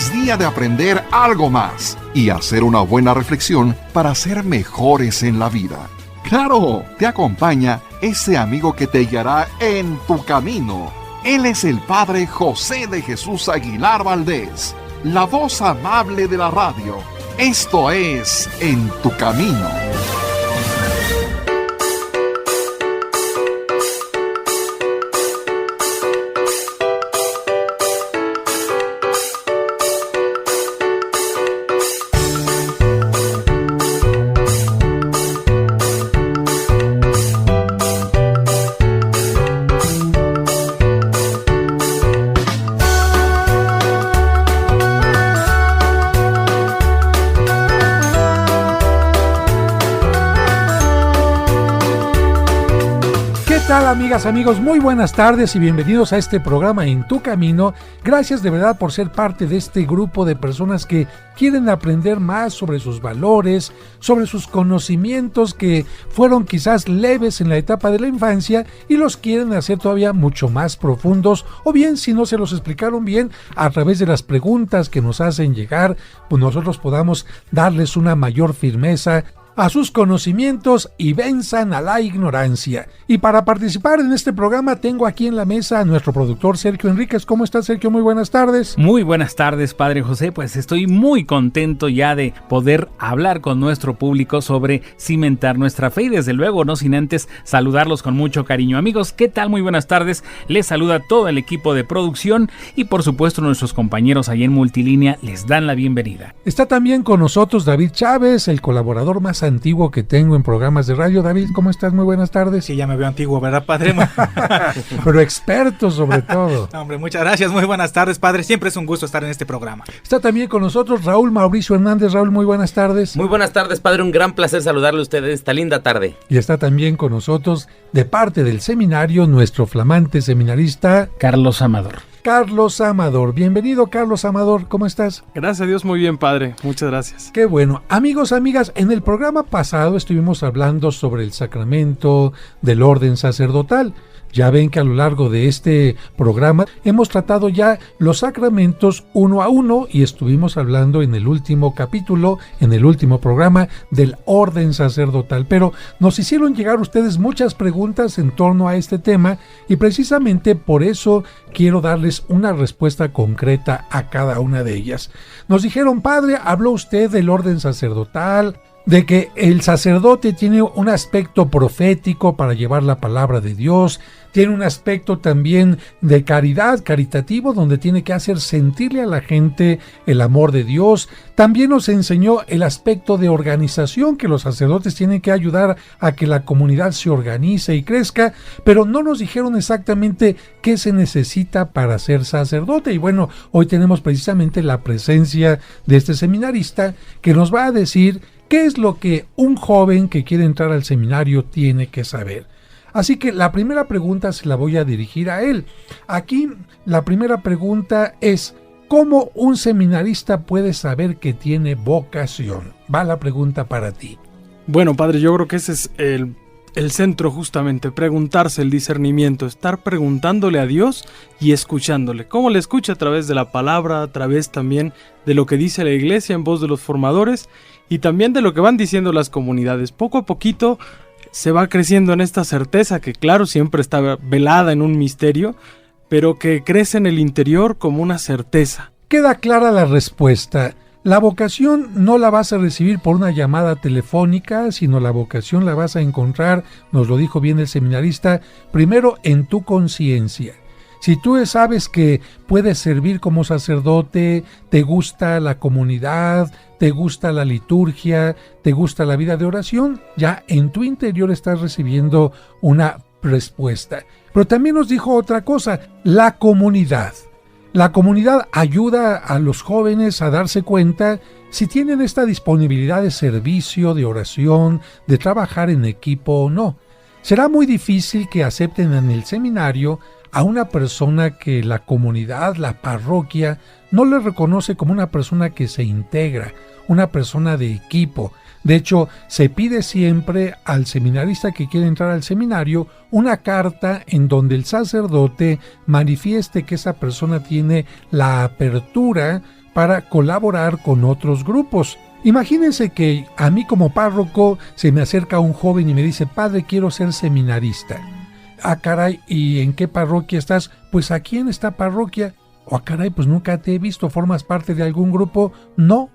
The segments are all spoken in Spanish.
es día de aprender algo más y hacer una buena reflexión para ser mejores en la vida. ¡Claro! Te acompaña ese amigo que te guiará en tu camino. Él es el Padre José de Jesús Aguilar Valdés, la voz amable de la radio. Esto es En tu Camino. ¿Qué tal, amigas, amigos? Muy buenas tardes y bienvenidos a este programa En tu Camino. Gracias de verdad por ser parte de este grupo de personas que quieren aprender más sobre sus valores, sobre sus conocimientos que fueron quizás leves en la etapa de la infancia y los quieren hacer todavía mucho más profundos, o bien, si no se los explicaron bien, a través de las preguntas que nos hacen llegar, pues nosotros podamos darles una mayor firmeza a sus conocimientos y venzan a la ignorancia. Y para participar en este programa tengo aquí en la mesa a nuestro productor Sergio Enríquez. ¿Cómo estás, Sergio? Muy buenas tardes. Muy buenas tardes, Padre José. Pues estoy muy contento ya de poder hablar con nuestro público sobre cimentar nuestra fe y desde luego no sin antes saludarlos con mucho cariño. Amigos, ¿qué tal? Muy buenas tardes. Les saluda todo el equipo de producción y por supuesto nuestros compañeros ahí en Multilínea les dan la bienvenida. Está también con nosotros David Chávez, el colaborador más antiguo que tengo en programas de radio. David, ¿cómo estás? Muy buenas tardes. Sí, ya me veo antiguo, ¿verdad, padre? Pero experto sobre todo. No, hombre, muchas gracias, muy buenas tardes, padre. Siempre es un gusto estar en este programa. Está también con nosotros Raúl Mauricio Hernández. Raúl, muy buenas tardes. Muy buenas tardes, padre. Un gran placer saludarle a ustedes esta linda tarde. Y está también con nosotros, de parte del seminario, nuestro flamante seminarista Carlos Amador. Carlos Amador. Bienvenido, Carlos Amador. ¿Cómo estás? Gracias a Dios, muy bien, padre. Muchas gracias. Qué bueno. Amigos, amigas, en el programa pasado estuvimos hablando sobre el sacramento del orden sacerdotal. Ya ven que a lo largo de este programa hemos tratado ya los sacramentos uno a uno y estuvimos hablando en el último capítulo, en el último programa, del orden sacerdotal. Pero nos hicieron llegar ustedes muchas preguntas en torno a este tema y precisamente por eso quiero darles una respuesta concreta a cada una de ellas. Nos dijeron, padre, habló usted del orden sacerdotal, de que el sacerdote tiene un aspecto profético para llevar la palabra de Dios, tiene un aspecto también de caridad, caritativo, donde tiene que hacer sentirle a la gente el amor de Dios. También nos enseñó el aspecto de organización, que los sacerdotes tienen que ayudar a que la comunidad se organice y crezca, pero no nos dijeron exactamente qué se necesita para ser sacerdote. Y bueno, hoy tenemos precisamente la presencia de este seminarista que nos va a decir qué es lo que un joven que quiere entrar al seminario tiene que saber. Así que la primera pregunta se la voy a dirigir a él. Aquí la primera pregunta es, ¿cómo un seminarista puede saber que tiene vocación? Va la pregunta para ti. Bueno, padre, yo creo que ese es el centro justamente, preguntarse, el discernimiento, estar preguntándole a Dios y escuchándole. ¿Cómo le escucha? A través de la palabra, a través también de lo que dice la iglesia en voz de los formadores y también de lo que van diciendo las comunidades. Poco a poquito se va creciendo en esta certeza que claro siempre está velada en un misterio, pero que crece en el interior como una certeza. Queda clara la respuesta. La vocación no la vas a recibir por una llamada telefónica, sino la vocación la vas a encontrar, nos lo dijo bien el seminarista, primero en tu conciencia. Si tú sabes que puedes servir como sacerdote, te gusta la comunidad, te gusta la liturgia, te gusta la vida de oración, ya en tu interior estás recibiendo una respuesta. Pero también nos dijo otra cosa, la comunidad. La comunidad ayuda a los jóvenes a darse cuenta si tienen esta disponibilidad de servicio, de oración, de trabajar en equipo o no. Será muy difícil que acepten en el seminario a una persona que la comunidad, la parroquia, no le reconoce como una persona que se integra, una persona de equipo. De hecho, se pide siempre al seminarista que quiere entrar al seminario una carta en donde el sacerdote manifieste que esa persona tiene la apertura para colaborar con otros grupos. Imagínense que a mí como párroco se me acerca un joven y me dice: padre, quiero ser seminarista. Ah, caray, ¿y en qué parroquia estás? Pues aquí en esta parroquia. Ah, caray, pues nunca te he visto, ¿formas parte de algún grupo? No.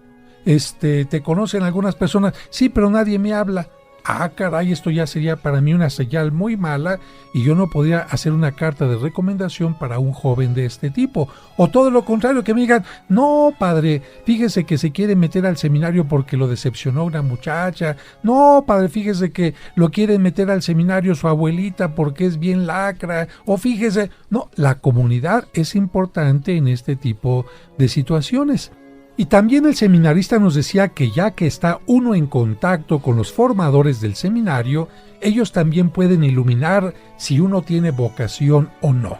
¿Te conocen algunas personas? Sí, pero nadie me habla. Ah, caray, esto ya sería para mí una señal muy mala y yo no podría hacer una carta de recomendación para un joven de este tipo. O todo lo contrario, que me digan: no, padre, fíjese que se quiere meter al seminario porque lo decepcionó una muchacha. No, padre, fíjese que lo quiere meter al seminario su abuelita porque es bien lacra. O fíjese, no, la comunidad es importante en este tipo de situaciones. Y también el seminarista nos decía que ya que está uno en contacto con los formadores del seminario, ellos también pueden iluminar si uno tiene vocación o no.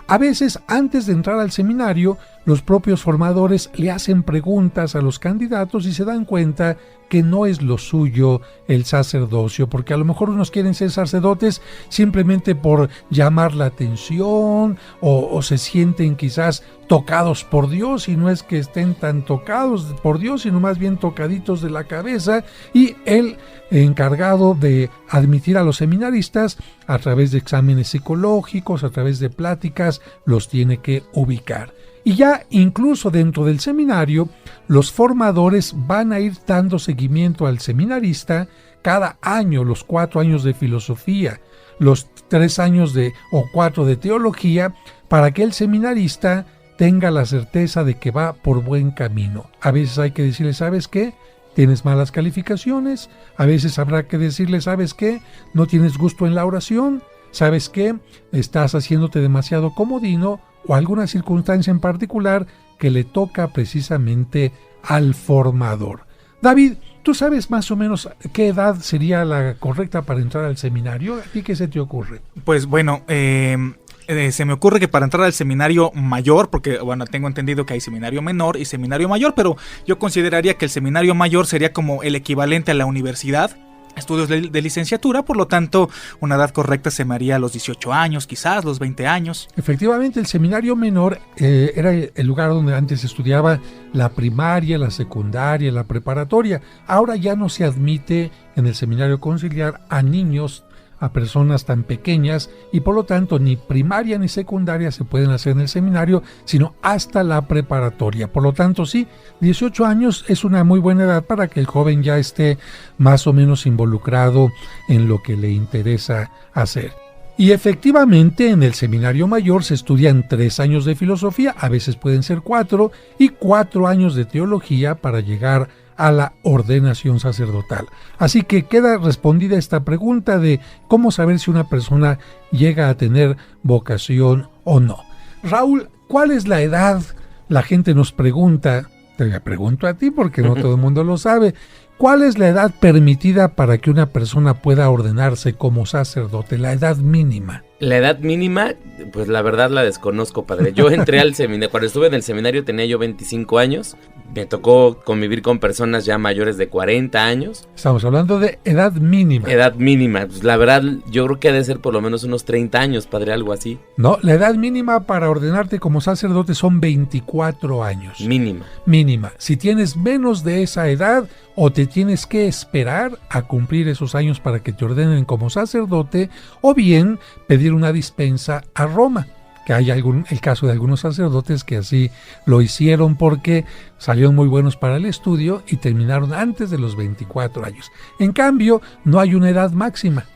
A veces, antes de entrar al seminario, los propios formadores le hacen preguntas a los candidatos y se dan cuenta que no es lo suyo el sacerdocio, porque a lo mejor unos quieren ser sacerdotes simplemente por llamar la atención o se sienten quizás tocados por Dios, y no es que estén tan tocados por Dios, sino más bien tocaditos de la cabeza, y el encargado de admitir a los seminaristas a través de exámenes psicológicos, a través de pláticas, los tiene que ubicar. Y ya incluso dentro del seminario, los formadores van a ir dando seguimiento al seminarista cada año, los 4 años de filosofía, los 3 años o 4 de teología, para que el seminarista tenga la certeza de que va por buen camino. A veces hay que decirle: ¿sabes qué? Tienes malas calificaciones. A veces habrá que decirle: ¿sabes qué? No tienes gusto en la oración. ¿Sabes qué? Estás haciéndote demasiado comodino, o alguna circunstancia en particular que le toca precisamente al formador. David, ¿tú sabes más o menos qué edad sería la correcta para entrar al seminario? ¿A ti qué se te ocurre? Pues bueno, se me ocurre que para entrar al seminario mayor, porque bueno, tengo entendido que hay seminario menor y seminario mayor, pero yo consideraría que el seminario mayor sería como el equivalente a la universidad, estudios de licenciatura, por lo tanto una edad correcta se me haría a los 18 años, quizás los 20 años. Efectivamente, el seminario menor era el lugar donde antes se estudiaba la primaria, la secundaria, la preparatoria. Ahora ya no se admite en el seminario conciliar a niños, a personas tan pequeñas, y por lo tanto ni primaria ni secundaria se pueden hacer en el seminario, sino hasta la preparatoria. Por lo tanto, sí, 18 años es una muy buena edad para que el joven ya esté más o menos involucrado en lo que le interesa hacer. Y efectivamente, en el seminario mayor se estudian 3 años de filosofía, a veces pueden ser 4, y 4 años de teología para llegar a la ordenación sacerdotal. Así que queda respondida esta pregunta de cómo saber si una persona llega a tener vocación o no. Raúl, ¿cuál es la edad? La gente nos pregunta, te pregunto a ti porque no todo el mundo lo sabe. ¿Cuál es la edad permitida para que una persona pueda ordenarse como sacerdote? La edad mínima. La edad mínima, pues la verdad la desconozco, padre. Yo entré al seminario, cuando estuve en el seminario tenía yo 25 años. Me tocó convivir con personas ya mayores de 40 años. Estamos hablando de edad mínima. Edad mínima, pues la verdad yo creo que ha de ser por lo menos unos 30 años, padre, algo así. No, la edad mínima para ordenarte como sacerdote son 24 años. Mínima. Mínima. Si tienes menos de esa edad, o te tienes que esperar a cumplir esos años para que te ordenen como sacerdote, o bien pedir una dispensa a Roma, que hay el caso de algunos sacerdotes que así lo hicieron porque salieron muy buenos para el estudio y terminaron antes de los 24 años. En cambio, no hay una edad máxima.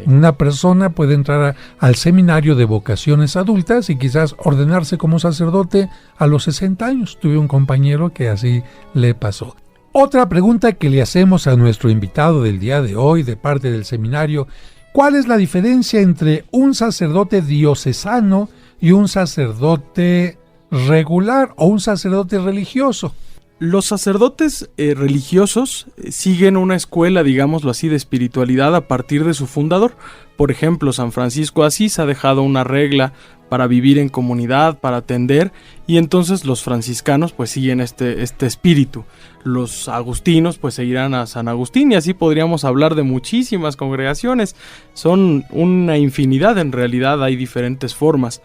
Una persona puede entrar al seminario de vocaciones adultas y quizás ordenarse como sacerdote a los 60 años. Tuve un compañero que así le pasó. Otra pregunta que le hacemos a nuestro invitado del día de hoy de parte del seminario: ¿cuál es la diferencia entre un sacerdote diocesano y un sacerdote regular o un sacerdote religioso? Los sacerdotes religiosos siguen una escuela, digámoslo así, de espiritualidad a partir de su fundador. Por ejemplo, San Francisco de Asís ha dejado una regla para vivir en comunidad, para atender, y entonces los franciscanos pues siguen este espíritu. Los agustinos pues seguirán a San Agustín, y así podríamos hablar de muchísimas congregaciones. Son una infinidad, en realidad hay diferentes formas.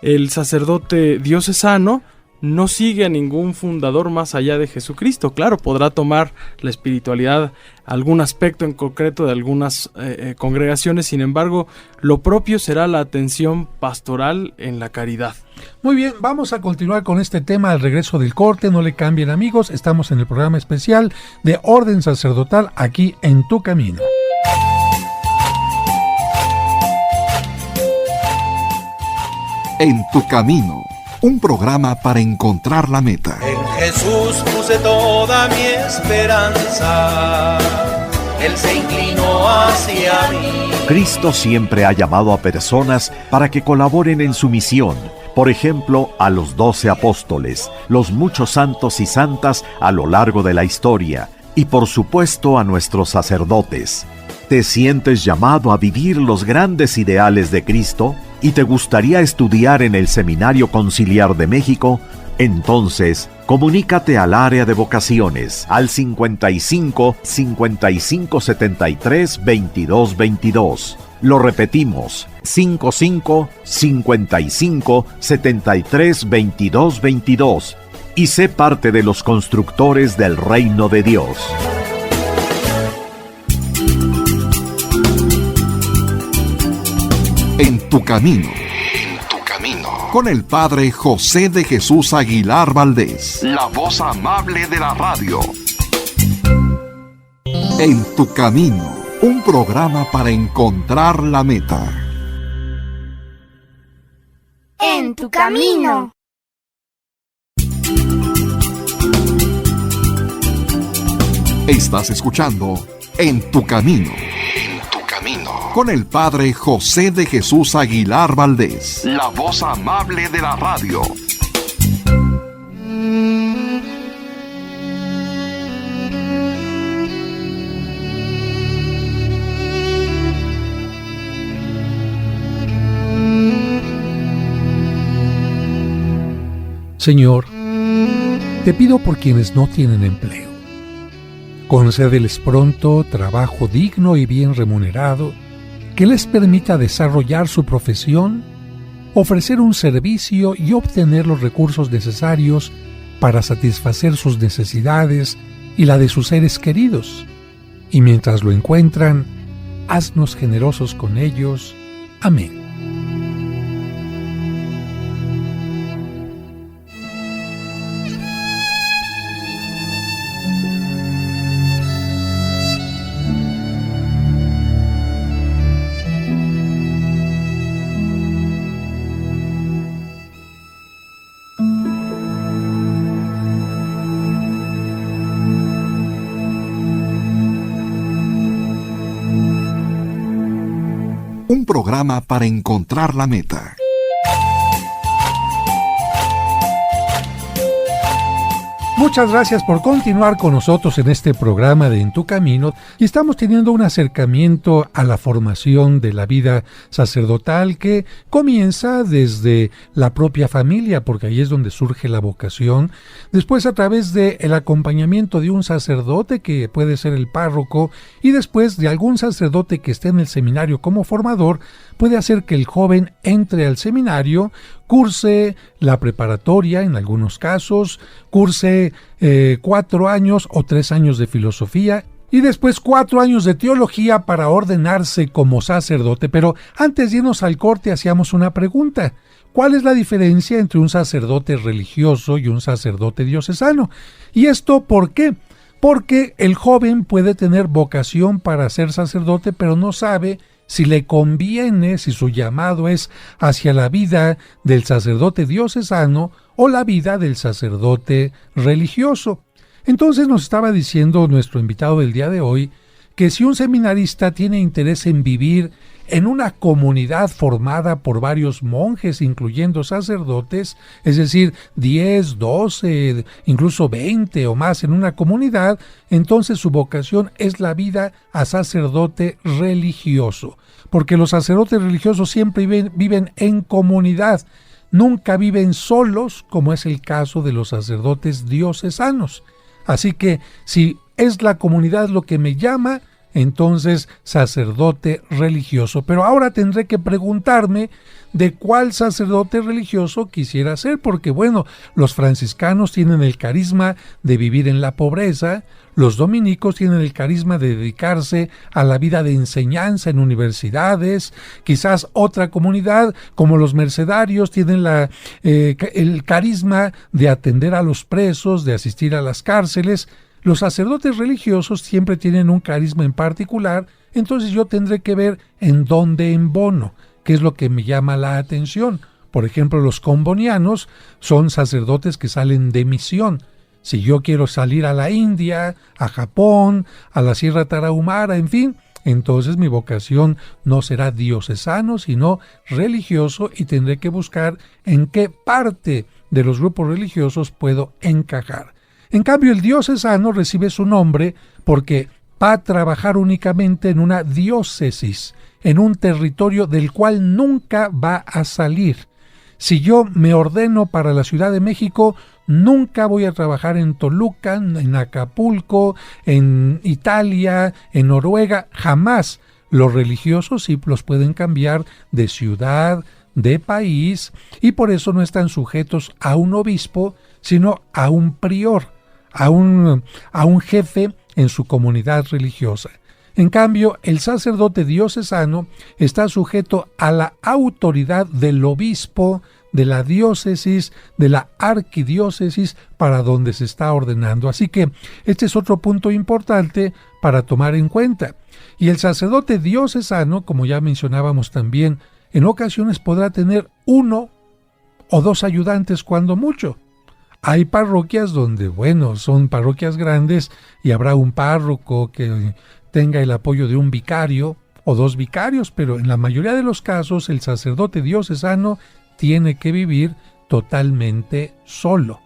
El sacerdote diocesano no sigue a ningún fundador más allá de Jesucristo. Claro, podrá tomar la espiritualidad algún aspecto en concreto de algunas congregaciones, sin embargo, lo propio será la atención pastoral en la caridad. Muy bien, vamos a continuar con este tema al regreso del corte. No le cambien, amigos, estamos en el programa especial de Orden Sacerdotal aquí en Tu Camino. En Tu Camino, un programa para encontrar la meta. En Jesús puse toda mi esperanza, Él se inclinó hacia mí. Cristo siempre ha llamado a personas para que colaboren en su misión. Por ejemplo, a los 12 apóstoles, los muchos santos y santas a lo largo de la historia, y por supuesto a nuestros sacerdotes. ¿Te sientes llamado a vivir los grandes ideales de Cristo? ¿Y te gustaría estudiar en el Seminario Conciliar de México? Entonces, comunícate al área de vocaciones al 55 55 73 22 22. Lo repetimos, 55 55 73 22 22. Y sé parte de los constructores del reino de Dios. En Tu Camino. Con el Padre José de Jesús Aguilar Valdés, la voz amable de la radio. En Tu Camino, un programa para encontrar la meta. En Tu Camino. Estás escuchando En Tu Camino. Con el Padre José de Jesús Aguilar Valdés, la voz amable de la radio. Señor, te pido por quienes no tienen empleo. Concédeles pronto trabajo digno y bien remunerado, que les permita desarrollar su profesión, ofrecer un servicio y obtener los recursos necesarios para satisfacer sus necesidades y la de sus seres queridos. Y mientras lo encuentran, haznos generosos con ellos. Amén. Un programa para encontrar la meta. Muchas gracias por continuar con nosotros en este programa de En Tu Camino, y estamos teniendo un acercamiento a la formación de la vida sacerdotal que comienza desde la propia familia, porque ahí es donde surge la vocación, después a través del acompañamiento de un sacerdote que puede ser el párroco, y después de algún sacerdote que esté en el seminario como formador, puede hacer que el joven entre al seminario, curse la preparatoria en algunos casos, curse 4 años o 3 años de filosofía y después 4 años de teología para ordenarse como sacerdote. Pero antes de irnos al corte hacíamos una pregunta. ¿Cuál es la diferencia entre un sacerdote religioso y un sacerdote diocesano? ¿Y esto por qué? Porque el joven puede tener vocación para ser sacerdote, pero no sabe si le conviene, si su llamado es hacia la vida del sacerdote diocesano o la vida del sacerdote religioso. Entonces nos estaba diciendo nuestro invitado del día de hoy que si un seminarista tiene interés en vivir en una comunidad formada por varios monjes, incluyendo sacerdotes, es decir, 10, 12, incluso 20 o más en una comunidad, entonces su vocación es la vida a sacerdote religioso, porque los sacerdotes religiosos siempre viven en comunidad, nunca viven solos, como es el caso de los sacerdotes diocesanos. Así que si es la comunidad lo que me llama, entonces sacerdote religioso. Pero ahora tendré que preguntarme de cuál sacerdote religioso quisiera ser, porque bueno, los franciscanos tienen el carisma de vivir en la pobreza, los dominicos tienen el carisma de dedicarse a la vida de enseñanza en universidades, quizás otra comunidad como los mercedarios tienen el carisma de atender a los presos, de asistir a las cárceles. Los sacerdotes religiosos siempre tienen un carisma en particular, entonces yo tendré que ver en dónde embono, qué es lo que me llama la atención. Por ejemplo, los combonianos son sacerdotes que salen de misión. Si yo quiero salir a la India, a Japón, a la Sierra Tarahumara, en fin, entonces mi vocación no será diocesano, sino religioso, y tendré que buscar en qué parte de los grupos religiosos puedo encajar. En cambio, el diocesano recibe su nombre porque va a trabajar únicamente en una diócesis, en un territorio del cual nunca va a salir. Si yo me ordeno para la Ciudad de México, nunca voy a trabajar en Toluca, en Acapulco, en Italia, en Noruega, jamás. Los religiosos sí los pueden cambiar de ciudad, de país, y por eso no están sujetos a un obispo, sino a un prior, a un jefe en su comunidad religiosa. En cambio, el sacerdote diocesano está sujeto a la autoridad del obispo, de la diócesis, de la arquidiócesis para donde se está ordenando. Así que este es otro punto importante para tomar en cuenta. Y el sacerdote diocesano, como ya mencionábamos también, en ocasiones podrá tener 1 o 2 ayudantes cuando mucho. Hay parroquias donde, bueno, son parroquias grandes y habrá un párroco que tenga el apoyo de un vicario o 2 vicarios, pero en la mayoría de los casos el sacerdote diocesano tiene que vivir totalmente solo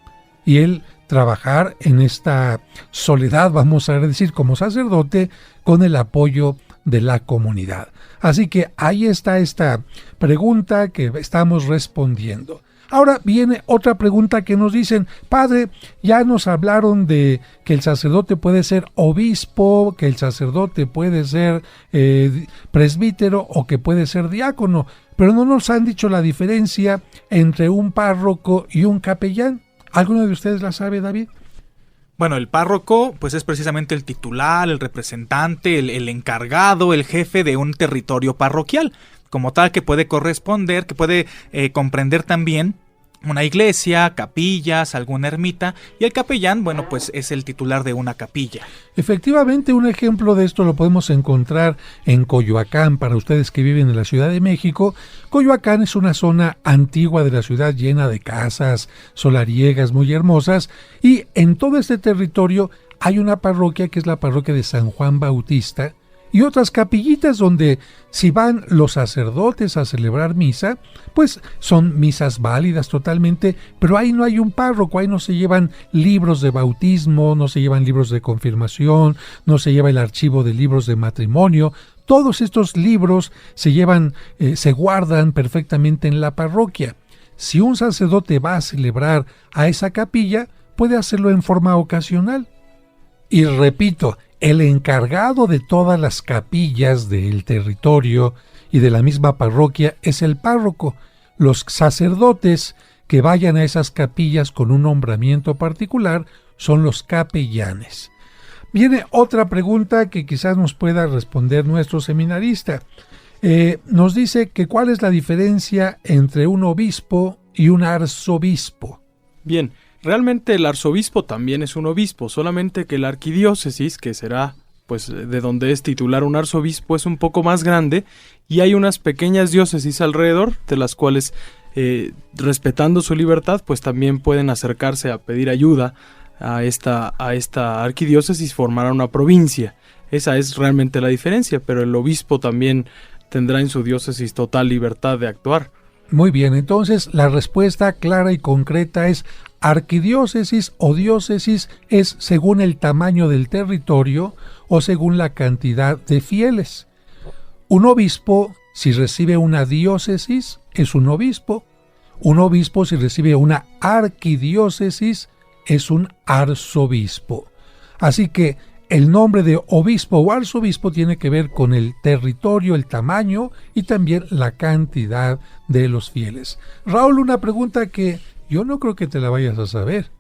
y él trabajar en esta soledad, vamos a decir, como sacerdote, con el apoyo de la comunidad. Así que ahí está esta pregunta que estamos respondiendo. Ahora viene otra pregunta que nos dicen: padre, ya nos hablaron de que el sacerdote puede ser obispo, que el sacerdote puede ser presbítero o que puede ser diácono, pero no nos han dicho la diferencia entre un párroco y un capellán. ¿Alguno de ustedes la sabe, David? Bueno, el párroco pues es precisamente el titular, el representante, el encargado, el jefe de un territorio parroquial, como tal, que puede corresponder, que puede comprender también una iglesia, capillas, alguna ermita, y el capellán, bueno, pues es el titular de una capilla. Efectivamente, un ejemplo de esto lo podemos encontrar en Coyoacán, para ustedes que viven en la Ciudad de México. Coyoacán es una zona antigua de la ciudad llena de casas solariegas muy hermosas, y en todo este territorio hay una parroquia que es la parroquia de San Juan Bautista, y otras capillitas donde si van los sacerdotes a celebrar misa, pues son misas válidas totalmente, pero ahí no hay un párroco, ahí no se llevan libros de bautismo, no se llevan libros de confirmación, no se lleva el archivo de libros de matrimonio. Todos estos libros se llevan, se guardan perfectamente en la parroquia. Si un sacerdote va a celebrar a esa capilla, puede hacerlo en forma ocasional. Y repito, el encargado de todas las capillas del territorio y de la misma parroquia es el párroco. Los sacerdotes que vayan a esas capillas con un nombramiento particular son los capellanes. Viene otra pregunta que quizás nos pueda responder nuestro seminarista. Nos dice que cuál es la diferencia entre un obispo y un arzobispo. Bien. Realmente el arzobispo también es un obispo, solamente que la arquidiócesis, que será pues de donde es titular un arzobispo, es un poco más grande y hay unas pequeñas diócesis alrededor, de las cuales respetando su libertad, pues también pueden acercarse a pedir ayuda a esta arquidiócesis, formar una provincia. Esa es realmente la diferencia, pero el obispo también tendrá en su diócesis total libertad de actuar. Muy bien, entonces la respuesta clara y concreta es: arquidiócesis o diócesis es según el tamaño del territorio o según la cantidad de fieles. Un obispo, si recibe una diócesis, es un obispo. Un obispo, si recibe una arquidiócesis, es un arzobispo. Así que el nombre de obispo o arzobispo tiene que ver con el territorio, el tamaño y también la cantidad de los fieles. Raúl, una pregunta que yo no creo que te la vayas a saber.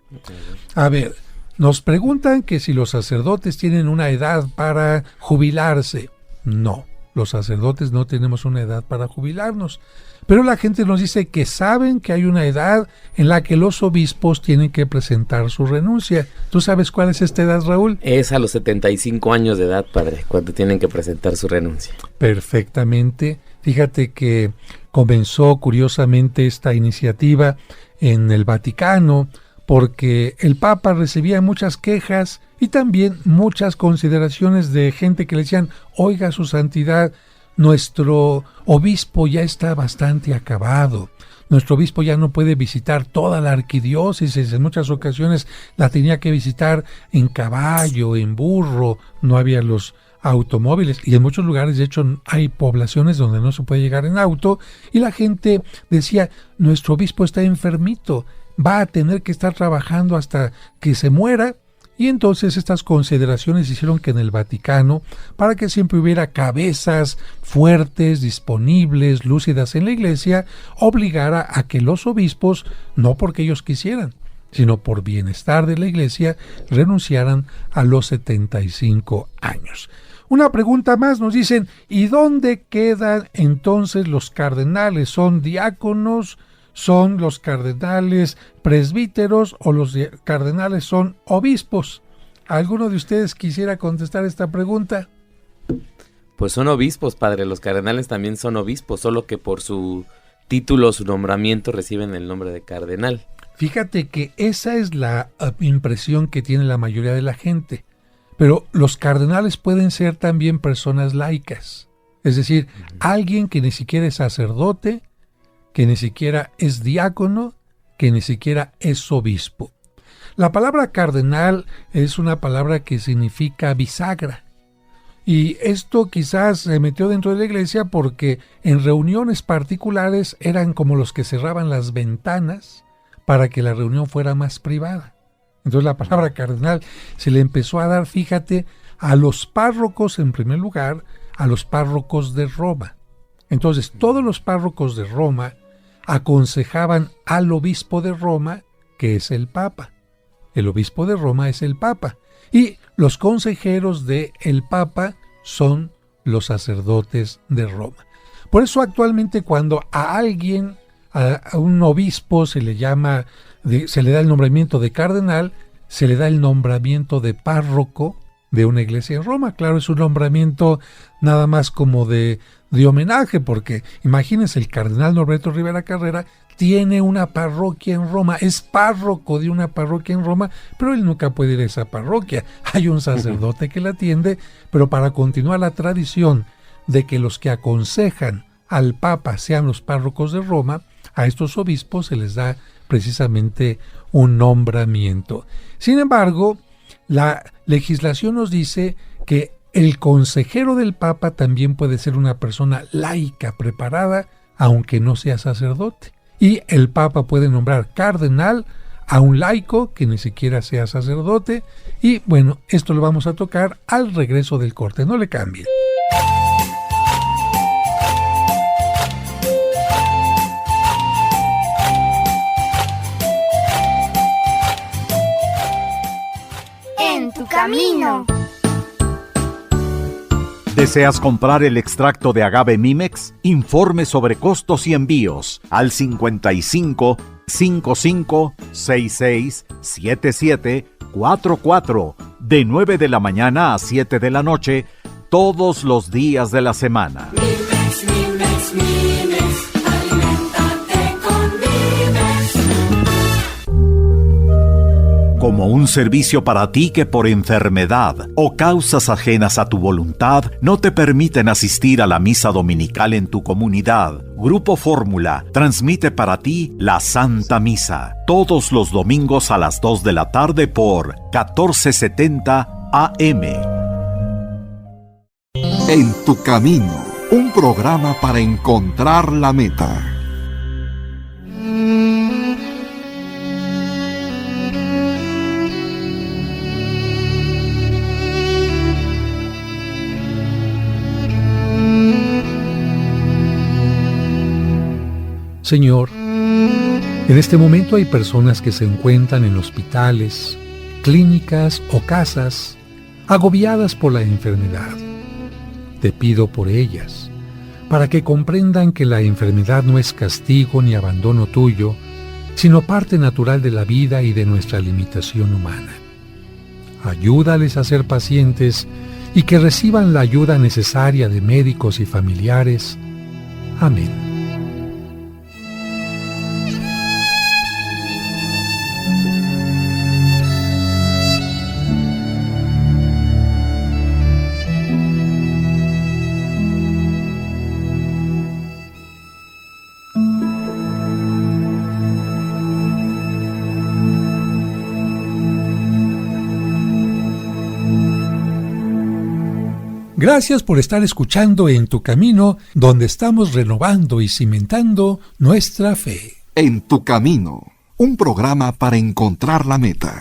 A ver, nos preguntan que si los sacerdotes tienen una edad para jubilarse. No, los sacerdotes no tenemos una edad para jubilarnos. Pero la gente nos dice que saben que hay una edad en la que los obispos tienen que presentar su renuncia. ¿Tú sabes cuál es esta edad, Raúl? Es a los 75 años de edad, padre, cuando tienen que presentar su renuncia. Perfectamente. Fíjate que comenzó curiosamente esta iniciativa en el Vaticano porque el Papa recibía muchas quejas y también muchas consideraciones de gente que le decían: oiga, su santidad, nuestro obispo ya está bastante acabado. Nuestro obispo ya no puede visitar toda la arquidiócesis. En muchas ocasiones la tenía que visitar en caballo, en burro. No había los automóviles. Y en muchos lugares, de hecho, hay poblaciones donde no se puede llegar en auto. Y la gente decía: nuestro obispo está enfermito. Va a tener que estar trabajando hasta que se muera. Y entonces estas consideraciones hicieron que en el Vaticano, para que siempre hubiera cabezas fuertes, disponibles, lúcidas en la iglesia, obligara a que los obispos, no porque ellos quisieran, sino por bienestar de la iglesia, renunciaran a los 75 años. Una pregunta más, nos dicen: ¿y dónde quedan entonces los cardenales? ¿Son diáconos? ¿Son los cardenales presbíteros o los cardenales son obispos? ¿Alguno de ustedes quisiera contestar esta pregunta? Pues son obispos, padre. Los cardenales también son obispos, solo que por su título, su nombramiento, reciben el nombre de cardenal. Fíjate que esa es la impresión que tiene la mayoría de la gente. Pero los cardenales pueden ser también personas laicas. Es decir, alguien que ni siquiera es sacerdote, que ni siquiera es diácono, que ni siquiera es obispo. La palabra cardenal es una palabra que significa bisagra. Y esto quizás se metió dentro de la iglesia porque en reuniones particulares eran como los que cerraban las ventanas para que la reunión fuera más privada. Entonces la palabra cardenal se le empezó a dar, fíjate, a los párrocos en primer lugar, a los párrocos de Roma. Entonces todos los párrocos de Roma aconsejaban al obispo de Roma, que es el Papa. El obispo de Roma es el Papa. Y los consejeros del Papa son los sacerdotes de Roma. Por eso actualmente cuando a alguien, a un obispo se le llama, se le da el nombramiento de cardenal, se le da el nombramiento de párroco de una iglesia en Roma. Claro, es un nombramiento nada más como de homenaje, porque imagínense, el cardenal Norberto Rivera Carrera tiene una parroquia en Roma, es párroco de una parroquia en Roma, pero él nunca puede ir a esa parroquia. Hay un sacerdote que la atiende, pero para continuar la tradición de que los que aconsejan al Papa sean los párrocos de Roma, a estos obispos se les da precisamente un nombramiento. Sin embargo, la legislación nos dice que el consejero del Papa también puede ser una persona laica preparada, aunque no sea sacerdote. Y el Papa puede nombrar cardenal a un laico que ni siquiera sea sacerdote. Y bueno, esto lo vamos a tocar al regreso del corte. No le cambien. En tu camino. ¿Deseas comprar el extracto de agave Mimex? Informe sobre costos y envíos al 55 55 66 77 44 de 9 de la mañana a 7 de la noche todos los días de la semana. Mimex, Mimex, Mimex, aliméntate con Mimex. Como un servicio para ti que por enfermedad o causas ajenas a tu voluntad no te permiten asistir a la misa dominical en tu comunidad, Grupo Fórmula transmite para ti la Santa Misa todos los domingos a las 2 de la tarde por 1470 AM. En tu camino, un programa para encontrar la meta. Señor, en este momento hay personas que se encuentran en hospitales, clínicas o casas, agobiadas por la enfermedad. Te pido por ellas, para que comprendan que la enfermedad no es castigo ni abandono tuyo, sino parte natural de la vida y de nuestra limitación humana. Ayúdales a ser pacientes y que reciban la ayuda necesaria de médicos y familiares. Amén. Gracias por estar escuchando En tu Camino, donde estamos renovando y cimentando nuestra fe. En tu Camino, un programa para encontrar la meta.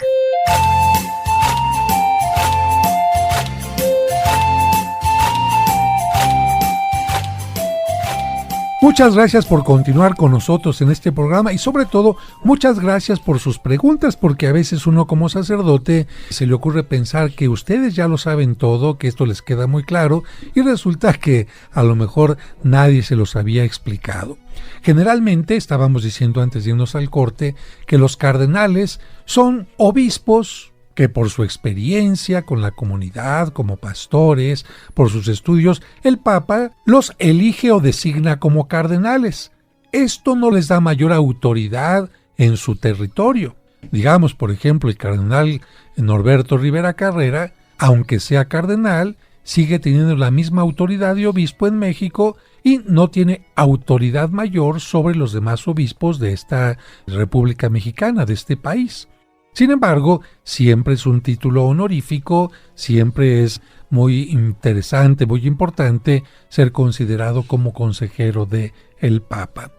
Muchas gracias por continuar con nosotros en este programa y sobre todo muchas gracias por sus preguntas, porque a veces uno como sacerdote se le ocurre pensar que ustedes ya lo saben todo, que esto les queda muy claro y resulta que a lo mejor nadie se los había explicado. Generalmente estábamos diciendo antes de irnos al corte que los cardenales son obispos que por su experiencia con la comunidad, como pastores, por sus estudios, el Papa los elige o designa como cardenales. Esto no les da mayor autoridad en su territorio. Digamos, por ejemplo, el cardenal Norberto Rivera Carrera, aunque sea cardenal, sigue teniendo la misma autoridad de obispo en México y no tiene autoridad mayor sobre los demás obispos de esta República Mexicana, de este país. Sin embargo, siempre es un título honorífico, siempre es muy interesante, muy importante ser considerado como consejero de el Papa.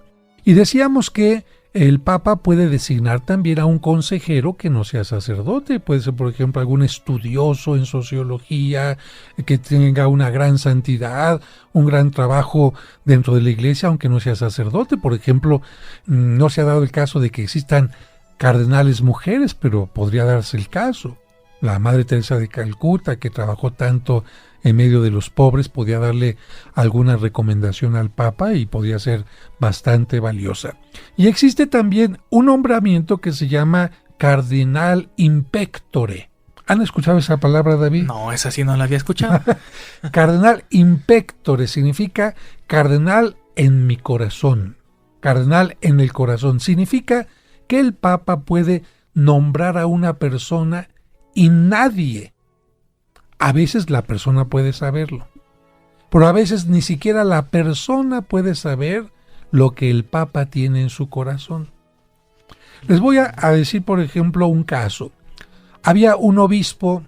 Y decíamos que el Papa puede designar también a un consejero que no sea sacerdote, puede ser por ejemplo algún estudioso en sociología, que tenga una gran santidad, un gran trabajo dentro de la iglesia, aunque no sea sacerdote. Por ejemplo, no se ha dado el caso de que existan cardenales mujeres, pero podría darse el caso. La Madre Teresa de Calcuta, que trabajó tanto en medio de los pobres, podía darle alguna recomendación al Papa y podía ser bastante valiosa. Y existe también un nombramiento que se llama Cardinal Impectore. ¿Han escuchado esa palabra, David? No, esa sí no la había escuchado. Cardinal Impectore significa cardenal en mi corazón. Cardenal en el corazón significa que el Papa puede nombrar a una persona y nadie, a veces la persona puede saberlo, pero a veces ni siquiera la persona puede saber lo que el Papa tiene en su corazón. Les voy a decir, por ejemplo, un caso. Había un obispo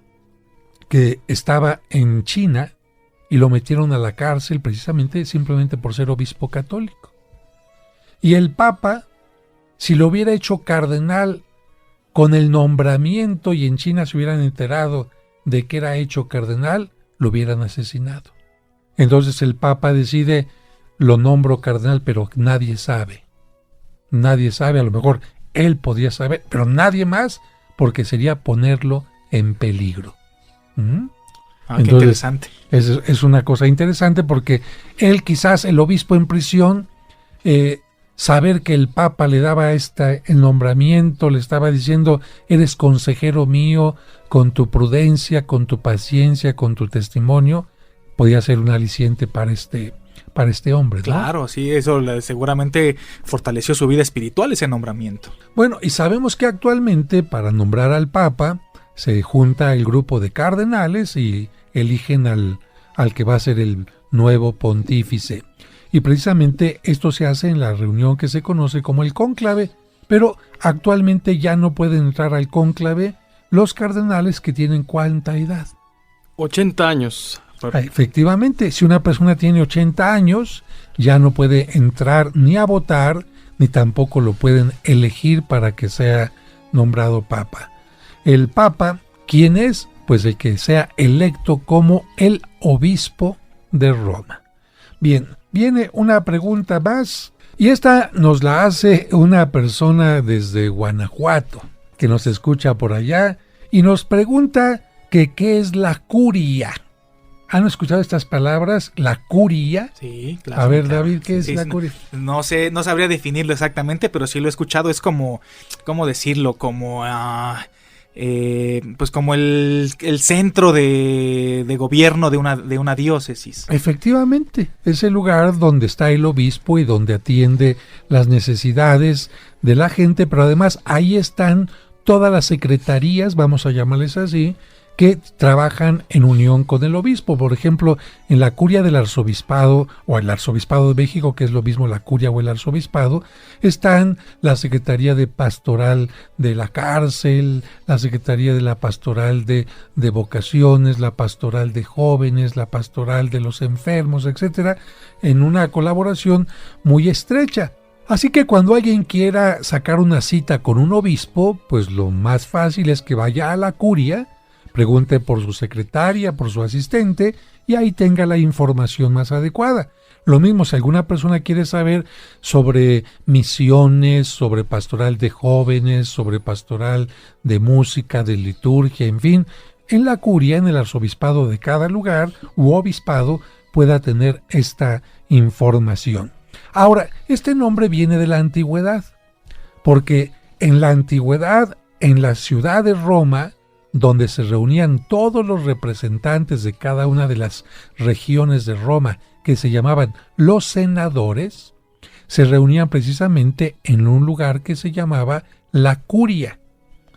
que estaba en China y lo metieron a la cárcel precisamente simplemente por ser obispo católico. Y el Papa, si lo hubiera hecho cardenal con el nombramiento y en China se hubieran enterado de que era hecho cardenal, lo hubieran asesinado. Entonces el Papa decide, lo nombro cardenal, pero nadie sabe. Nadie sabe, a lo mejor él podría saber, pero nadie más, porque sería ponerlo en peligro. Qué interesante. Es una cosa interesante porque él, quizás el obispo en prisión, saber que el Papa le daba el nombramiento, le estaba diciendo, eres consejero mío, con tu prudencia, con tu paciencia, con tu testimonio, podía ser un aliciente para este hombre, ¿no? Claro, sí, eso seguramente fortaleció su vida espiritual, ese nombramiento. Bueno, y sabemos que actualmente para nombrar al Papa se junta el grupo de cardenales y eligen al que va a ser el nuevo pontífice. Y precisamente esto se hace en la reunión que se conoce como el cónclave, pero actualmente ya no pueden entrar al cónclave los cardenales que tienen ¿cuánta edad? 80 años. Efectivamente, si una persona tiene 80 años, ya no puede entrar ni a votar, ni tampoco lo pueden elegir para que sea nombrado Papa. El Papa, ¿quién es? Pues el que sea electo como el obispo de Roma. Bien, viene una pregunta más Y esta nos la hace una persona desde Guanajuato, que nos escucha por allá y nos pregunta que qué es la curia. ¿Han escuchado estas palabras? ¿La curia? Sí, claro. A ver, claro. David, ¿qué es Sí, la sí, curia? No sé, no sabría definirlo exactamente, pero sí lo he escuchado. Es como, ¿cómo decirlo? Como, pues como el centro de gobierno de una diócesis. Efectivamente, es el lugar donde está el obispo y donde atiende las necesidades de la gente, pero además ahí están todas las secretarías, vamos a llamarles así, que trabajan en unión con el obispo. Por ejemplo, en la curia del arzobispado o el arzobispado de México, que es lo mismo la curia o el arzobispado, están la Secretaría de Pastoral de la Cárcel, la Secretaría de la Pastoral de Vocaciones, la Pastoral de Jóvenes, la Pastoral de los Enfermos, etcétera, en una colaboración muy estrecha. Así que cuando alguien quiera sacar una cita con un obispo, pues lo más fácil es que vaya a la curia, pregunte por su secretaria, por su asistente, y ahí tenga la información más adecuada. Lo mismo si alguna persona quiere saber sobre misiones, sobre pastoral de jóvenes, sobre pastoral de música, de liturgia, en fin, en la curia, en el arzobispado de cada lugar u obispado, pueda tener esta información. Ahora, este nombre viene de la antigüedad, porque en la antigüedad, en la ciudad de Roma, donde se reunían todos los representantes de cada una de las regiones de Roma, que se llamaban los senadores, se reunían precisamente en un lugar que se llamaba la curia.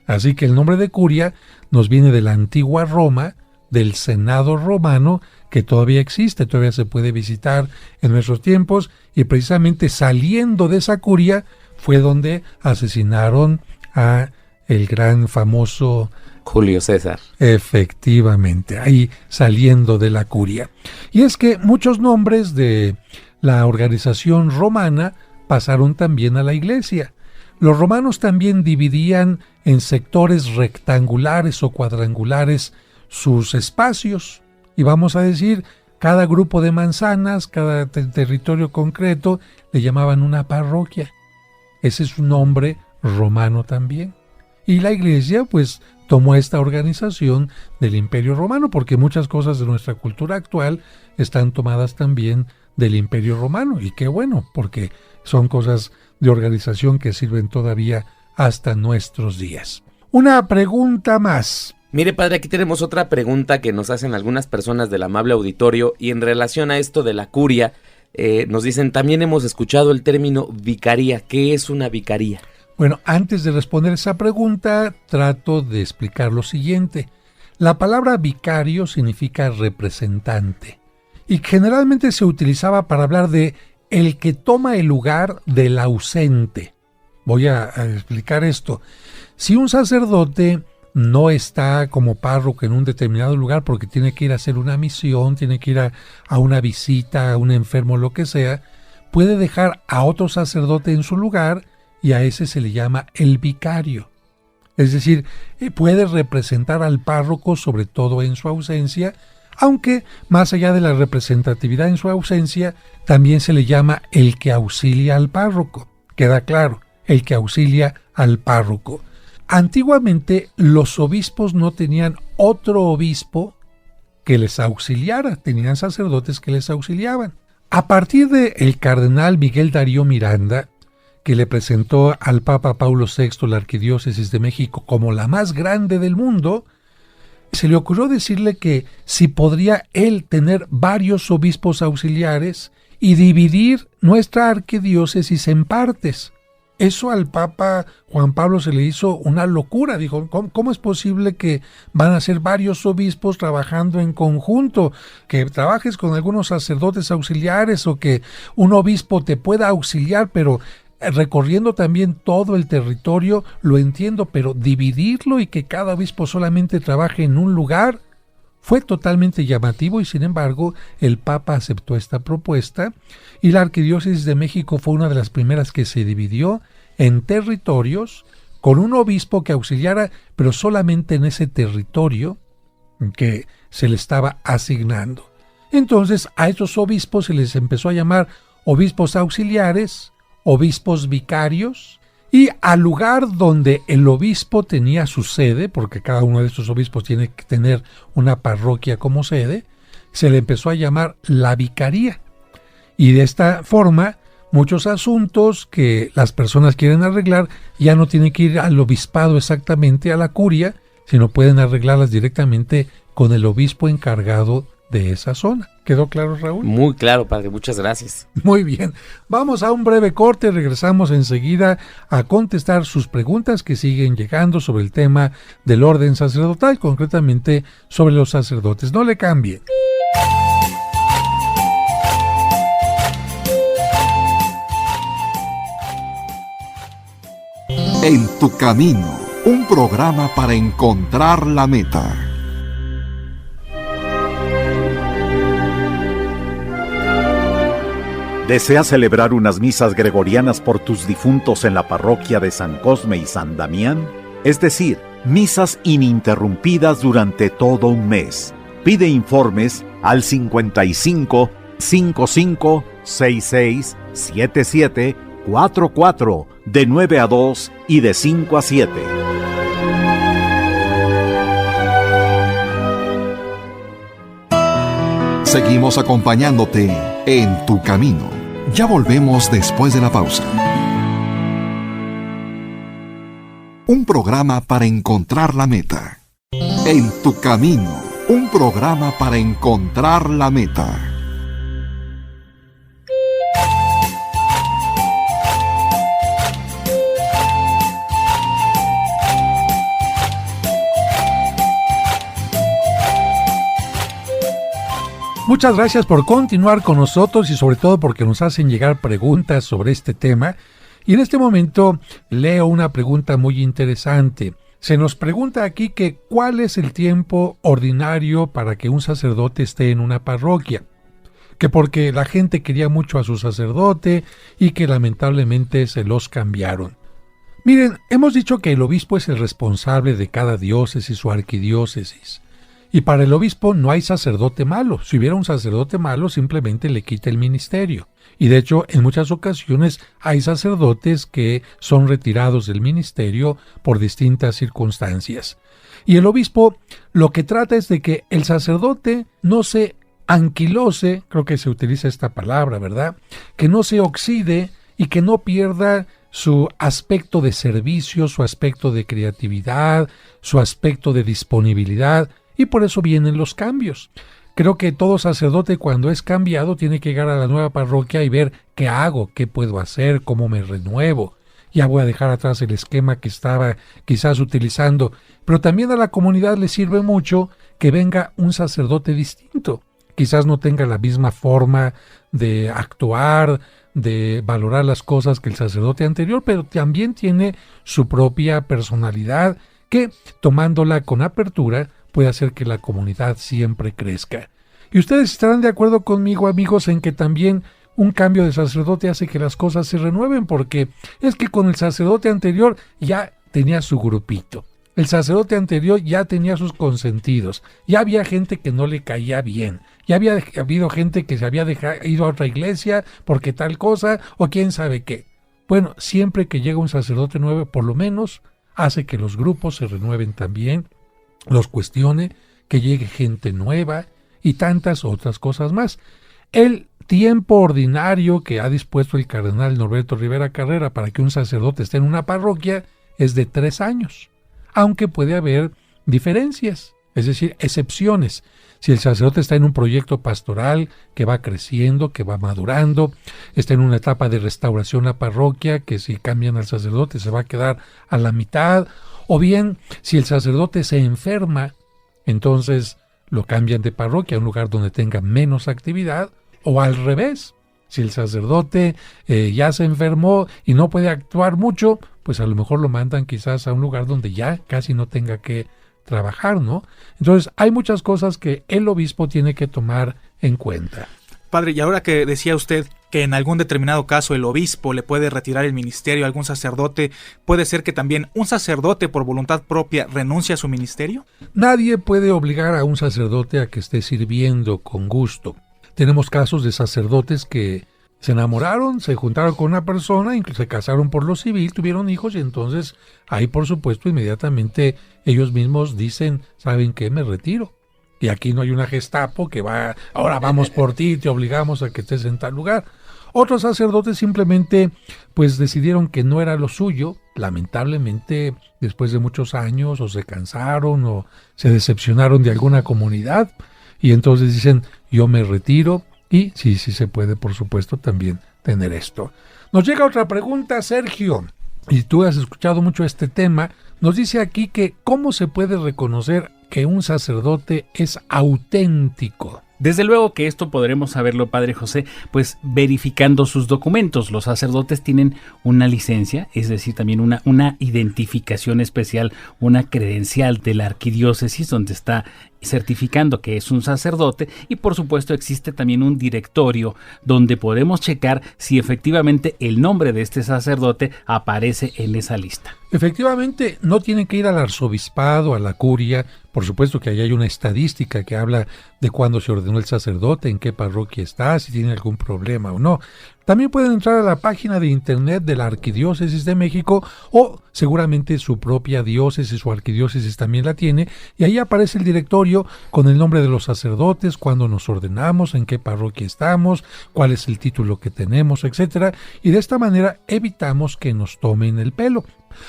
Así que el nombre de curia nos viene de la antigua Roma, del Senado romano, que todavía existe, todavía se puede visitar en nuestros tiempos, y precisamente saliendo de esa curia fue donde asesinaron a el gran famoso Julio César. Efectivamente, ahí saliendo de la curia. Y es que muchos nombres de la organización romana pasaron también a la iglesia. Los romanos también dividían en sectores rectangulares o cuadrangulares sus espacios. Y vamos a decir, cada grupo de manzanas, cada territorio concreto, le llamaban una parroquia. Ese es un nombre romano también. Y la iglesia, pues, tomó esta organización del Imperio Romano, porque muchas cosas de nuestra cultura actual están tomadas también del Imperio Romano. Y qué bueno, porque son cosas de organización que sirven todavía hasta nuestros días. Una pregunta más. Mire, padre, aquí tenemos otra pregunta que nos hacen algunas personas del amable auditorio, y en relación a esto de la curia, nos dicen, también hemos escuchado el término vicaría. ¿Qué es una vicaría? Bueno, antes de responder esa pregunta, trato de explicar lo siguiente. La palabra vicario significa representante, y generalmente se utilizaba para hablar de el que toma el lugar del ausente. Voy a explicar esto. Si un sacerdote no está como párroco en un determinado lugar porque tiene que ir a hacer una misión, tiene que ir a una visita, a un enfermo, lo que sea, puede dejar a otro sacerdote en su lugar y a ese se le llama el vicario. Es decir, puede representar al párroco sobre todo en su ausencia, aunque más allá de la representatividad en su ausencia, también se le llama el que auxilia al párroco. Queda claro, el que auxilia al párroco. Antiguamente los obispos no tenían otro obispo que les auxiliara, tenían sacerdotes que les auxiliaban. A partir de el cardenal Miguel Darío Miranda, que le presentó al Papa Paulo VI la Arquidiócesis de México como la más grande del mundo, se le ocurrió decirle que si podría él tener varios obispos auxiliares y dividir nuestra arquidiócesis en partes. Eso al Papa Juan Pablo se le hizo una locura. Dijo, ¿cómo es posible que van a ser varios obispos trabajando en conjunto? Que trabajes con algunos sacerdotes auxiliares o que un obispo te pueda auxiliar, pero recorriendo también todo el territorio, lo entiendo, pero dividirlo y que cada obispo solamente trabaje en un lugar fue totalmente llamativo, y sin embargo el Papa aceptó esta propuesta, y la Arquidiócesis de México fue una de las primeras que se dividió en territorios con un obispo que auxiliara, pero solamente en ese territorio que se le estaba asignando. Entonces a estos obispos se les empezó a llamar obispos auxiliares obispos vicarios, y al lugar donde el obispo tenía su sede, porque cada uno de estos obispos tiene que tener una parroquia como sede, se le empezó a llamar la vicaría. Y de esta forma, muchos asuntos que las personas quieren arreglar ya no tienen que ir al obispado exactamente, a la curia, sino pueden arreglarlas directamente con el obispo encargado de esa zona. ¿Quedó claro, Raúl? Muy claro, padre, muchas gracias. Muy bien, vamos a un breve corte y regresamos enseguida a contestar sus preguntas que siguen llegando sobre el tema del orden sacerdotal, concretamente sobre los sacerdotes. No le cambie. En tu camino, un programa para encontrar la meta. ¿Deseas celebrar unas misas gregorianas por tus difuntos en la parroquia de San Cosme y San Damián? Es decir, misas ininterrumpidas durante todo un mes. Pide informes al 55 55 66 77 44 de 9 a 2 y de 5 a 7. Seguimos acompañándote en tu camino. Ya volvemos después de la pausa. Un programa para encontrar la meta. En tu camino, un programa para encontrar la meta. Muchas gracias por continuar con nosotros y sobre todo porque nos hacen llegar preguntas sobre este tema. Y en este momento leo una pregunta muy interesante. Se nos pregunta aquí que ¿cuál es el tiempo ordinario para que un sacerdote esté en una parroquia? Que porque la gente quería mucho a su sacerdote y que lamentablemente se los cambiaron. Miren, hemos dicho que el obispo es el responsable de cada diócesis o arquidiócesis. Y para el obispo no hay sacerdote malo. Si hubiera un sacerdote malo, simplemente le quita el ministerio. Y de hecho, en muchas ocasiones hay sacerdotes que son retirados del ministerio por distintas circunstancias. Y el obispo lo que trata es de que el sacerdote no se anquilose, creo que se utiliza esta palabra, ¿verdad? Que no se oxide y que no pierda su aspecto de servicio, su aspecto de creatividad, su aspecto de disponibilidad. Y por eso vienen los cambios. Creo que todo sacerdote cuando es cambiado tiene que llegar a la nueva parroquia y ver qué hago, qué puedo hacer, cómo me renuevo. Ya voy a dejar atrás el esquema que estaba quizás utilizando. Pero también a la comunidad le sirve mucho que venga un sacerdote distinto. Quizás no tenga la misma forma de actuar, de valorar las cosas que el sacerdote anterior, pero también tiene su propia personalidad que, tomándola con apertura, puede hacer que la comunidad siempre crezca. Y ustedes estarán de acuerdo conmigo, amigos, en que también un cambio de sacerdote hace que las cosas se renueven, porque es que con el sacerdote anterior ya tenía su grupito. El sacerdote anterior ya tenía sus consentidos. Ya había gente que no le caía bien. Ya había habido gente que se había ido a otra iglesia porque tal cosa o quién sabe qué. Bueno, siempre que llega un sacerdote nuevo, por lo menos hace que los grupos se renueven también, los cuestione, que llegue gente nueva y tantas otras cosas más. El tiempo ordinario que ha dispuesto el cardenal Norberto Rivera Carrera para que un sacerdote esté en una parroquia es de 3 años, aunque puede haber diferencias, es decir, excepciones. Si el sacerdote está en un proyecto pastoral que va creciendo, que va madurando, está en una etapa de restauración a parroquia, que si cambian al sacerdote se va a quedar a la mitad, o bien, si el sacerdote se enferma, entonces lo cambian de parroquia a un lugar donde tenga menos actividad, o al revés. Si el sacerdote ya se enfermó y no puede actuar mucho, pues a lo mejor lo mandan quizás a un lugar donde ya casi no tenga que trabajar, ¿no? Entonces hay muchas cosas que el obispo tiene que tomar en cuenta. Padre, y ahora que decía usted que en algún determinado caso el obispo le puede retirar el ministerio a algún sacerdote, ¿puede ser que también un sacerdote por voluntad propia renuncie a su ministerio? Nadie puede obligar a un sacerdote a que esté sirviendo con gusto. Tenemos casos de sacerdotes que Se enamoraron, se juntaron con una persona, incluso se casaron por lo civil, tuvieron hijos y entonces ahí por supuesto inmediatamente ellos mismos dicen, ¿saben qué? Me retiro. Y aquí no hay una Gestapo que va, ahora vamos por ti, te obligamos a que estés en tal lugar. Otros sacerdotes simplemente pues decidieron que no era lo suyo, lamentablemente después de muchos años o se cansaron o se decepcionaron de alguna comunidad y entonces dicen, yo me retiro. Y sí se puede, por supuesto, también tener esto. Nos llega otra pregunta, Sergio, y tú has escuchado mucho este tema. Nos dice aquí que ¿cómo se puede reconocer que un sacerdote es auténtico? Desde luego que esto podremos saberlo, Padre José, pues verificando sus documentos. Los sacerdotes tienen una licencia, es decir, también una identificación especial, una credencial de la arquidiócesis donde está certificando que es un sacerdote, y por supuesto existe también un directorio donde podemos checar si efectivamente el nombre de este sacerdote aparece en esa lista. Efectivamente, no tienen que ir al arzobispado, a la curia. Por supuesto que ahí hay una estadística que habla de cuándo se ordenó el sacerdote, en qué parroquia está, si tiene algún problema o no. También pueden entrar a la página de internet de la Arquidiócesis de México o seguramente su propia diócesis o arquidiócesis también la tiene, y ahí aparece el directorio con el nombre de los sacerdotes, cuándo nos ordenamos, en qué parroquia estamos, cuál es el título que tenemos, etcétera, y de esta manera evitamos que nos tomen el pelo.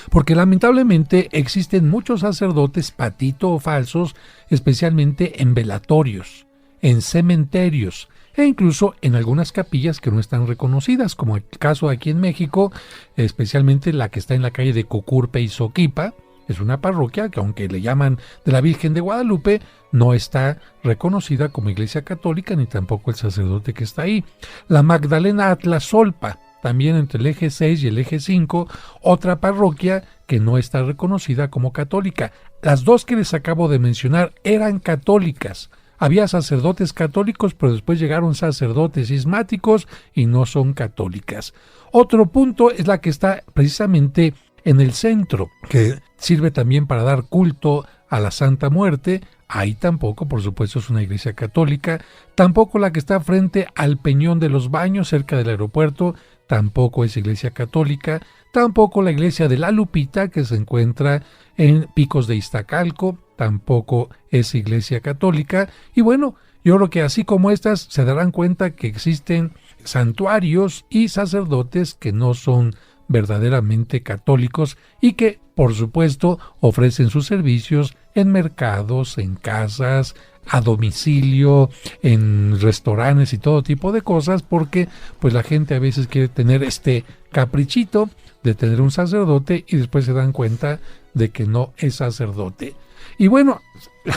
Porque lamentablemente existen muchos sacerdotes patito o falsos, especialmente en velatorios, en cementerios e incluso en algunas capillas que no están reconocidas, como el caso aquí en México, especialmente la que está en la calle de Cocurpe y Soquipa. Es una parroquia que, aunque le llaman de la Virgen de Guadalupe, no está reconocida como iglesia católica, ni tampoco el sacerdote que está ahí. La Magdalena Atlasolpa, también entre el eje 6 y el eje 5, otra parroquia que no está reconocida como católica. Las dos que les acabo de mencionar eran católicas. Había sacerdotes católicos, pero después llegaron sacerdotes cismáticos y no son católicas. Otro punto es la que está precisamente en el centro, que sirve también para dar culto a la Santa Muerte. Ahí tampoco, por supuesto, es una iglesia católica. Tampoco la que está frente al Peñón de los Baños, cerca del aeropuerto, tampoco es iglesia católica. Tampoco la iglesia de la Lupita, que se encuentra en Picos de Iztacalco, tampoco es iglesia católica. Y bueno, yo creo que así como estas se darán cuenta que existen santuarios y sacerdotes que no son verdaderamente católicos y que, por supuesto, ofrecen sus servicios en mercados, en casas, a domicilio, en restaurantes y todo tipo de cosas, porque pues la gente a veces quiere tener este caprichito de tener un sacerdote y después se dan cuenta de que no es sacerdote. Y bueno,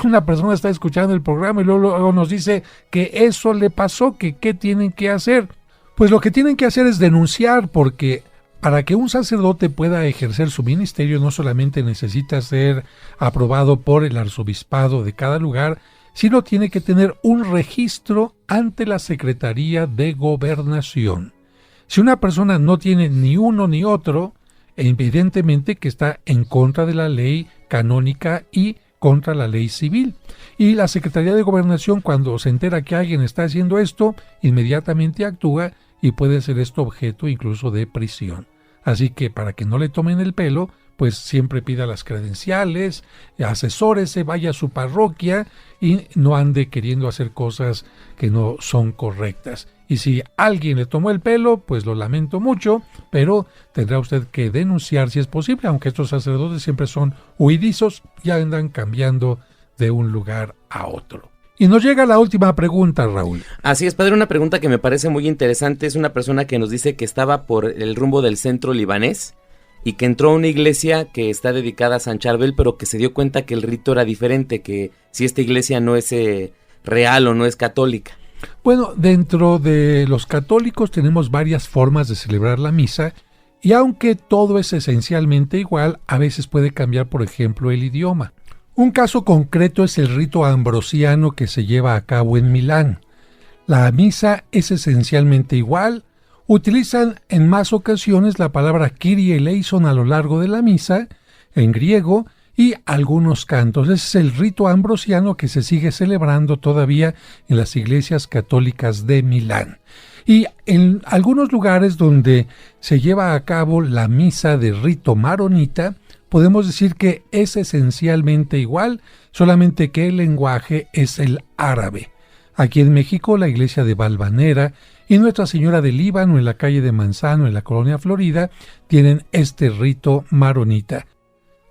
una persona está escuchando el programa y luego nos dice que eso le pasó, que ¿qué tienen que hacer? Pues lo que tienen que hacer es denunciar, porque para que un sacerdote pueda ejercer su ministerio no solamente necesita ser aprobado por el arzobispado de cada lugar, sino tiene que tener un registro ante la Secretaría de Gobernación. Si una persona no tiene ni uno ni otro, evidentemente que está en contra de la ley canónica y contra la ley civil. Y la Secretaría de Gobernación, cuando se entera que alguien está haciendo esto, inmediatamente actúa y puede ser esto objeto incluso de prisión. Así que para que no le tomen el pelo, pues siempre pida las credenciales, asesórese, vaya a su parroquia y no ande queriendo hacer cosas que no son correctas. Y si alguien le tomó el pelo, pues lo lamento mucho, pero tendrá usted que denunciar si es posible, aunque estos sacerdotes siempre son huidizos y andan cambiando de un lugar a otro. Y nos llega la última pregunta, Raúl. Así es, padre, una pregunta que me parece muy interesante. Es una persona que nos dice que estaba por el rumbo del centro libanés y que entró a una iglesia que está dedicada a San Charbel, pero que se dio cuenta que el rito era diferente, que si esta iglesia no es real o no es católica. Bueno, dentro de los católicos tenemos varias formas de celebrar la misa, y aunque todo es esencialmente igual, a veces puede cambiar, por ejemplo, el idioma. Un caso concreto es el rito ambrosiano que se lleva a cabo en Milán. La misa es esencialmente igual, utilizan en más ocasiones la palabra Kyrie eleison a lo largo de la misa, en griego, y algunos cantos. Ese es el rito ambrosiano que se sigue celebrando todavía en las iglesias católicas de Milán. Y en algunos lugares donde se lleva a cabo la misa de rito maronita, podemos decir que es esencialmente igual, solamente que el lenguaje es el árabe. Aquí en México, la iglesia de Valvanera y Nuestra Señora del Líbano en la calle de Manzano, en la colonia Florida, tienen este rito maronita.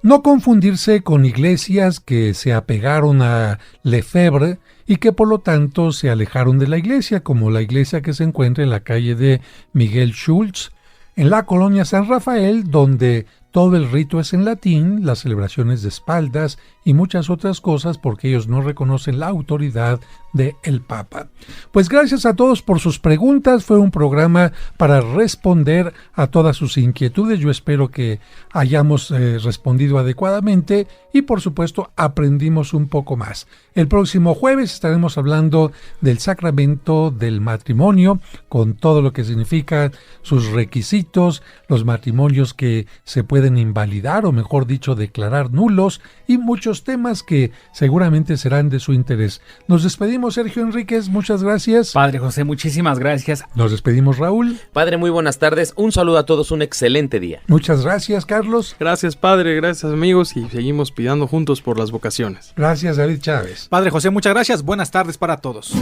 No confundirse con iglesias que se apegaron a Lefebvre y que por lo tanto se alejaron de la iglesia, como la iglesia que se encuentra en la calle de Miguel Schultz, en la colonia San Rafael, donde todo el rito es en latín, las celebraciones de espaldas y muchas otras cosas, porque ellos no reconocen la autoridad del Papa. Pues gracias a todos por sus preguntas. Fue un programa para responder a todas sus inquietudes. Yo espero que hayamos respondido adecuadamente y por supuesto aprendimos un poco más. El próximo jueves estaremos hablando del sacramento del matrimonio, con todo lo que significa sus requisitos, los matrimonios que se pueden invalidar o mejor dicho declarar nulos y muchos temas que seguramente serán de su interés. Nos despedimos, Sergio Enríquez, muchas gracias. Padre José, muchísimas gracias. Nos despedimos, Raúl. Padre, muy buenas tardes, un saludo a todos, un excelente día. Muchas gracias, Carlos. Gracias, Padre, gracias, amigos, y seguimos pidiendo juntos por las vocaciones. Gracias, David Chávez. Padre José, muchas gracias, buenas tardes para todos.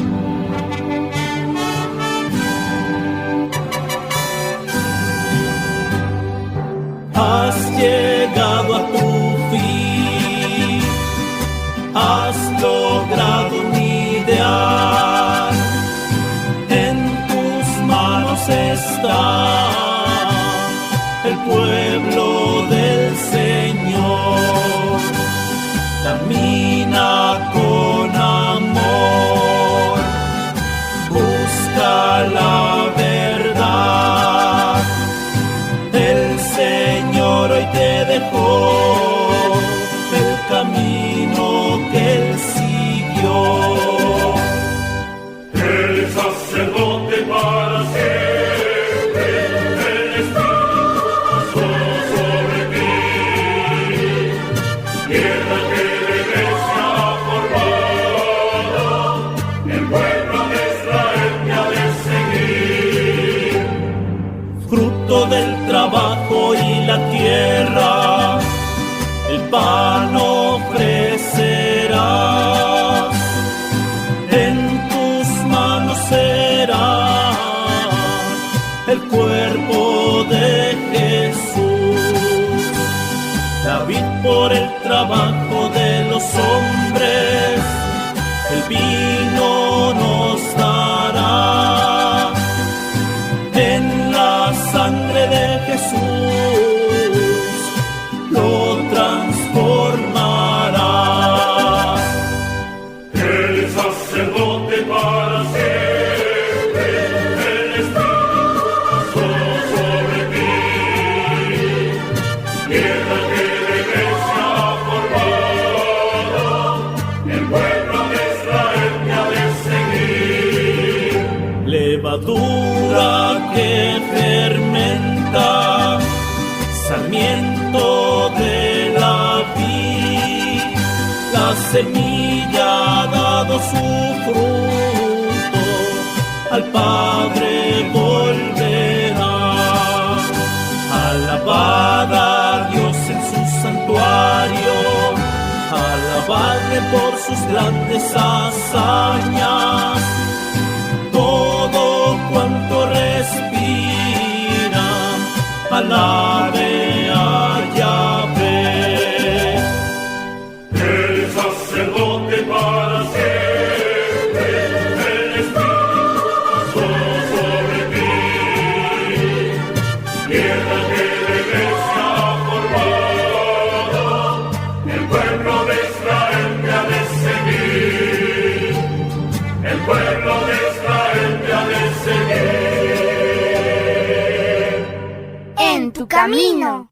Has llegado a tu fin, has logrado un ideal, en tus manos está el pueblo del Señor. Camina con amor, busca la verdad. El Señor hoy te dejó el camino que Él siguió. El sacerdote para siempre, el Espíritu sobre ti. Tierra que la Iglesia ha formado, el pueblo de Israel te ha de seguir. Fruto del trabajo y la tierra, el pan ofrecerás, en tus manos será el cuerpo de Jesús. David por el trabajo de los hombres, el vino nos dará, en la sangre de Jesús lo transformará. El sacerdote para siempre, el Espíritu sobre ti. Tierra que la Iglesia ha formado, el pueblo de Israel te ha de seguir. Levadura que fermenta, sarmiento de la vid, la semilla ha dado su fruto, al Padre volverá. Alabad a Dios en su santuario, alabadle por sus grandes hazañas. Todo cuanto respira, alabe a Yahvé. El sacerdote para siempre, el Espíritu sobre ti. Tierra que la Iglesia ha formado, el pueblo de Israel te ha de seguir. El pueblo de Israel te ha de seguir. En tu camino.